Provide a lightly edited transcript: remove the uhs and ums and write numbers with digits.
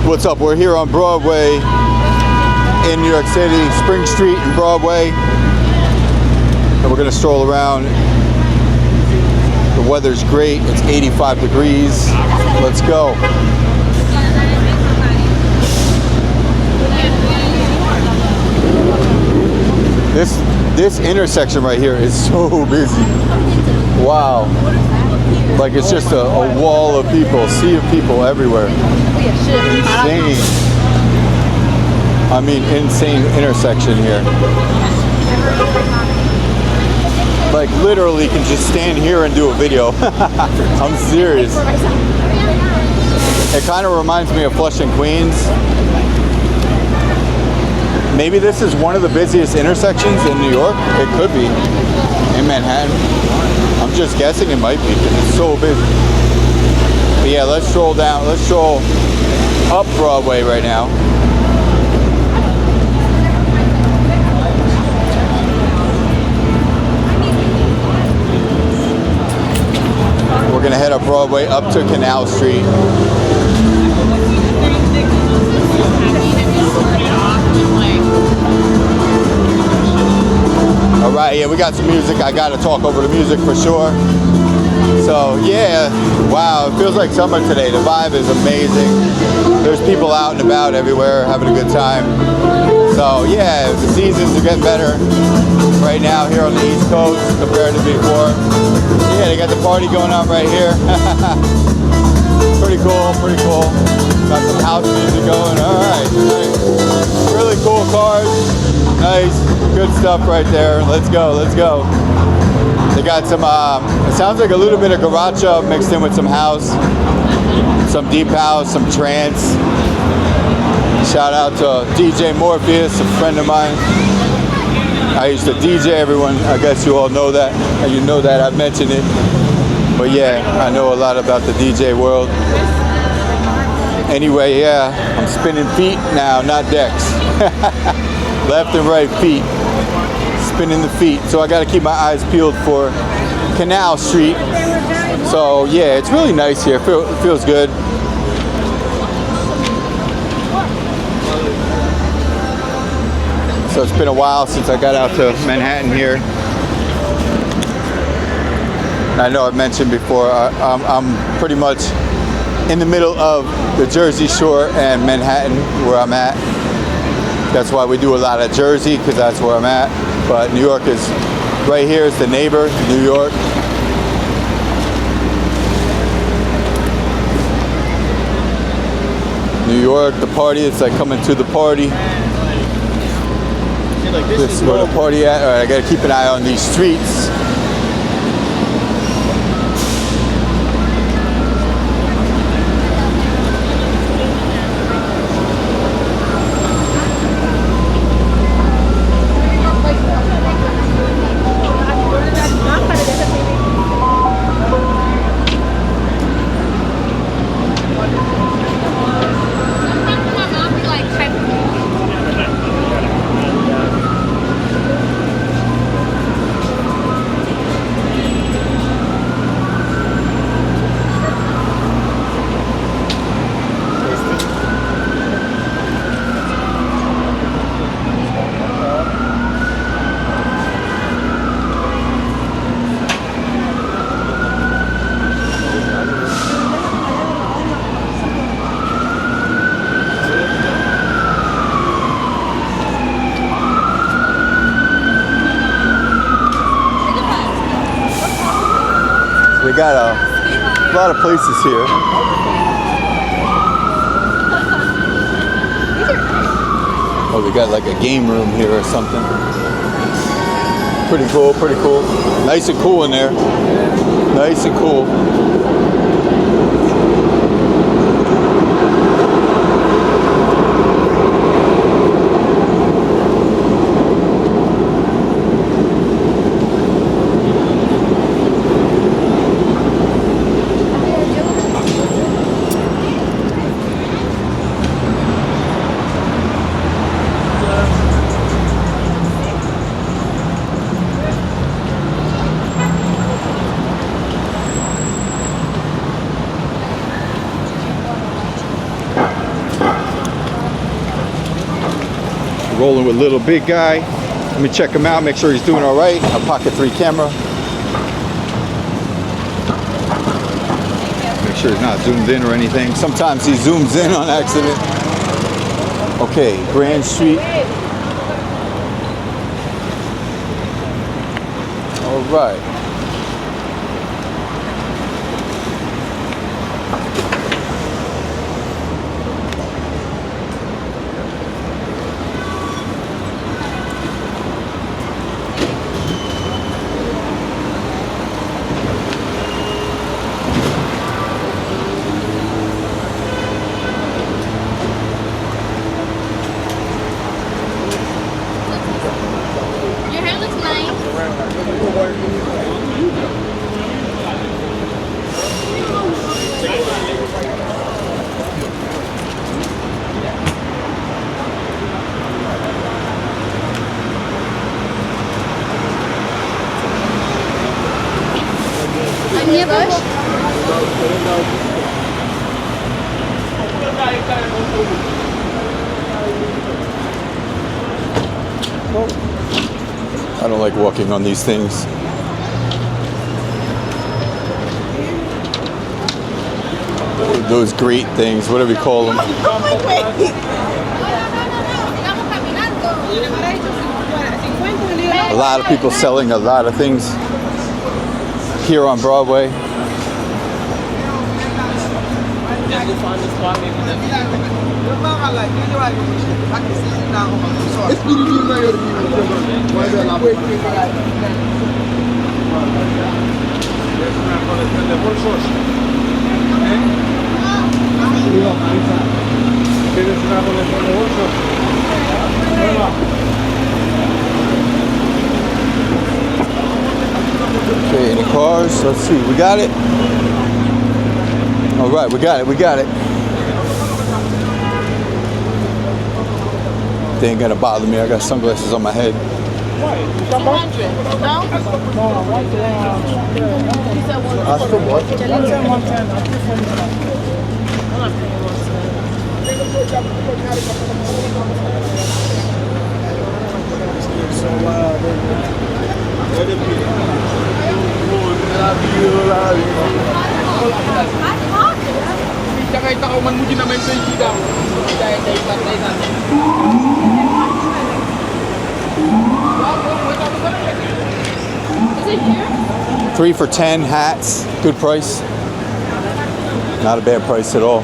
What's up? We're here on Broadway in New York City, Spring Street and Broadway. And we're gonna stroll around. The weather's great. It's 85 degrees. Let's go. This intersection right here is so busy. Wow. Like it's just a wall of people, sea of people everywhere. Insane. I mean, insane intersection here. Like literally can just stand here and do a video. I'm serious. It kind of reminds me of Flushing, Queens. Maybe this is one of the busiest intersections in New York. It could be. In Manhattan. I'm just guessing it might be because it's so busy. But yeah, let's stroll down. Let's stroll up Broadway right now. We're gonna head up Broadway up to Canal Street. All right, yeah, we got some music. I gotta talk over the music for sure. So yeah, wow, it feels like summer today. The vibe is amazing. There's people out and about everywhere having a good time. So yeah, the seasons are getting better right now here on the East Coast compared to before. Yeah, they got the party going on right here. Pretty cool, pretty cool. Got some house music going. All right, really cool cars. Nice, good stuff right there. Let's go, let's go. They got some, it sounds like a little bit of garacha mixed in with some house, some deep house, some trance. Shout out to DJ Morpheus, a friend of mine. I used to DJ everyone. I guess you all know that. You know that, I've mentioned it. But yeah, I know a lot about the DJ world. Anyway, yeah, I'm spinning feet now, not decks. Left and right feet, spinning the feet. So I gotta keep my eyes peeled for Canal Street. So yeah, it's really nice here. It feels good. So it's been a while since I got out to Manhattan here. I know I've mentioned before, I'm pretty much in the middle of the Jersey Shore and Manhattan where I'm at. That's why we do a lot of Jersey, because that's where I'm at. But New York is right here. It's the neighbor, New York. New York, the party. It's like coming to the party. This is where the party at. All right, I gotta keep an eye on these streets. We got a lot of places here. Oh, we got like a game room here or something. Pretty cool, pretty cool. Nice and cool in there. Nice and cool. Rolling with little big guy. Let me check him out, make sure he's doing all right. A Pocket 3 camera. Make sure he's not zoomed in or anything. Sometimes he zooms in on accident. Okay, Grand Street. All right. I don't like walking on these things. Those great things, whatever you call them. A lot of people selling a lot of things here on Broadway. Okay, any cars? Let's see, we got it. All right, we got it. They ain't gonna bother me. I got sunglasses on my head. Is it here? 3 for $10 hats. Good price. Not a bad price at all.